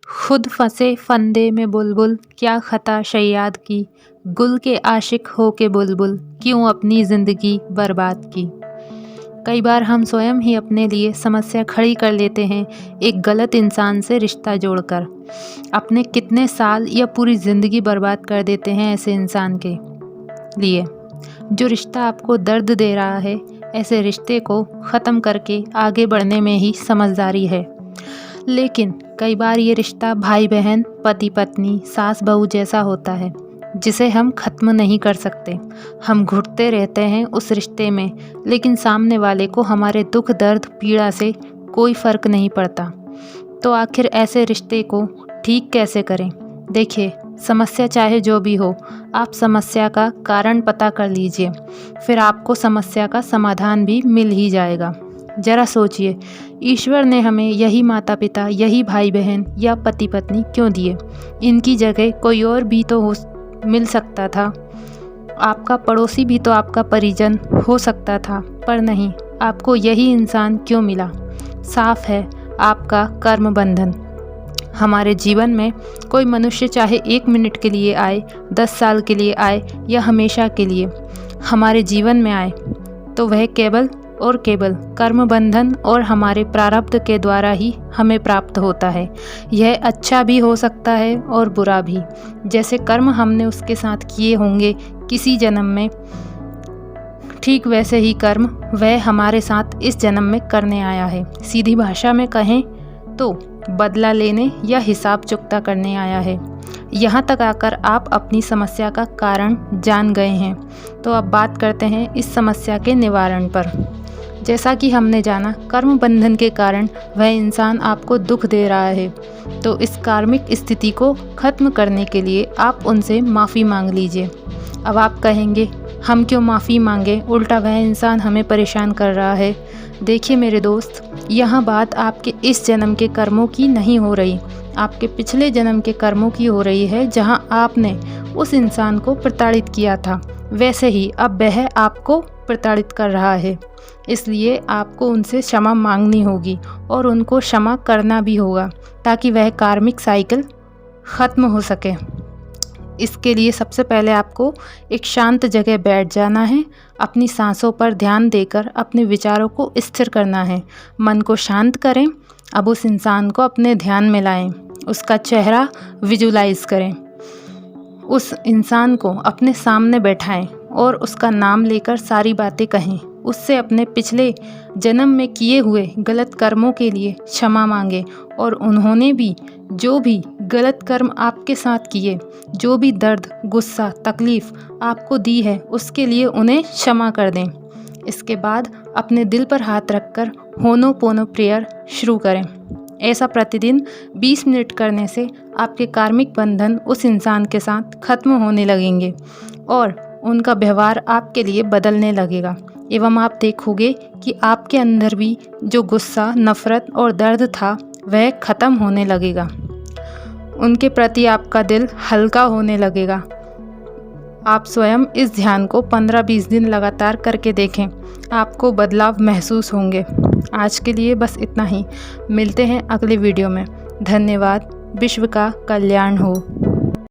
खुद फंसे फंदे में बुलबुल, क्या खता शय्याद की। गुल के आशिक हो के बुलबुल, क्यों अपनी ज़िंदगी बर्बाद की। कई बार हम स्वयं ही अपने लिए समस्या खड़ी कर लेते हैं, एक गलत इंसान से रिश्ता जोड़कर। अपने कितने साल या पूरी ज़िंदगी बर्बाद कर देते हैं ऐसे इंसान के लिए। जो रिश्ता आपको दर्द दे रहा है, ऐसे रिश्ते को ख़त्म करके आगे बढ़ने में ही समझदारी है। लेकिन कई बार ये रिश्ता भाई बहन, पति पत्नी, सास बहू जैसा होता है, जिसे हम ख़त्म नहीं कर सकते। हम घुटते रहते हैं उस रिश्ते में, लेकिन सामने वाले को हमारे दुख दर्द पीड़ा से कोई फ़र्क नहीं पड़ता। तो आखिर ऐसे रिश्ते को ठीक कैसे करें? देखिए, समस्या चाहे जो भी हो, आप समस्या का कारण पता कर लीजिए, फिर आपको समस्या का समाधान भी मिल ही जाएगा। ज़रा सोचिए, ईश्वर ने हमें यही माता पिता, यही भाई बहन या पति पत्नी क्यों दिए? इनकी जगह कोई और भी तो मिल सकता था। आपका पड़ोसी भी तो आपका परिजन हो सकता था, पर नहीं, आपको यही इंसान क्यों मिला? साफ है, आपका कर्म बंधन। हमारे जीवन में कोई मनुष्य चाहे 1 मिनट के लिए आए, 10 साल के लिए आए या हमेशा के लिए हमारे जीवन में आए, तो वह केवल और केवल कर्म बंधन और हमारे प्रारब्ध के द्वारा ही हमें प्राप्त होता है। यह अच्छा भी हो सकता है और बुरा भी। जैसे कर्म हमने उसके साथ किए होंगे किसी जन्म में, ठीक वैसे ही कर्म वह हमारे साथ इस जन्म में करने आया है। सीधी भाषा में कहें तो बदला लेने या हिसाब चुकता करने आया है। यहाँ तक आकर आप अपनी समस्या का कारण जान गए हैं, तो अब बात करते हैं इस समस्या के निवारण पर। जैसा कि हमने जाना, कर्म बंधन के कारण वह इंसान आपको दुख दे रहा है, तो इस कार्मिक स्थिति को ख़त्म करने के लिए आप उनसे माफ़ी मांग लीजिए। अब आप कहेंगे, हम क्यों माफ़ी मांगे, उल्टा वह इंसान हमें परेशान कर रहा है। देखिए मेरे दोस्त, यहाँ बात आपके इस जन्म के कर्मों की नहीं हो रही, आपके पिछले जन्म के कर्मों की हो रही है, जहाँ आपने उस इंसान को प्रताड़ित किया था, वैसे ही अब वह आपको प्रताड़ित कर रहा है। इसलिए आपको उनसे क्षमा मांगनी होगी और उनको क्षमा करना भी होगा, ताकि वह कार्मिक साइकिल ख़त्म हो सके। इसके लिए सबसे पहले आपको एक शांत जगह बैठ जाना है, अपनी सांसों पर ध्यान देकर अपने विचारों को स्थिर करना है। मन को शांत करें। अब उस इंसान को अपने ध्यान में लाएं, उसका चेहरा विजुलाइज करें, उस इंसान को अपने सामने बैठाएं और उसका नाम लेकर सारी बातें कहें। उससे अपने पिछले जन्म में किए हुए गलत कर्मों के लिए क्षमा मांगे और उन्होंने भी जो भी गलत कर्म आपके साथ किए, जो भी दर्द, गुस्सा, तकलीफ़ आपको दी है, उसके लिए उन्हें क्षमा कर दें। इसके बाद अपने दिल पर हाथ रखकर होनोपोनो प्रेयर शुरू करें। ऐसा प्रतिदिन 20 मिनट करने से आपके कार्मिक बंधन उस इंसान के साथ ख़त्म होने लगेंगे और उनका व्यवहार आपके लिए बदलने लगेगा, एवं आप देखोगे कि आपके अंदर भी जो गुस्सा, नफ़रत और दर्द था, वह ख़त्म होने लगेगा। उनके प्रति आपका दिल हल्का होने लगेगा। आप स्वयं इस ध्यान को 15-20 दिन लगातार करके देखें, आपको बदलाव महसूस होंगे। आज के लिए बस इतना ही। मिलते हैं अगले वीडियो में। धन्यवाद। विश्व का कल्याण हो।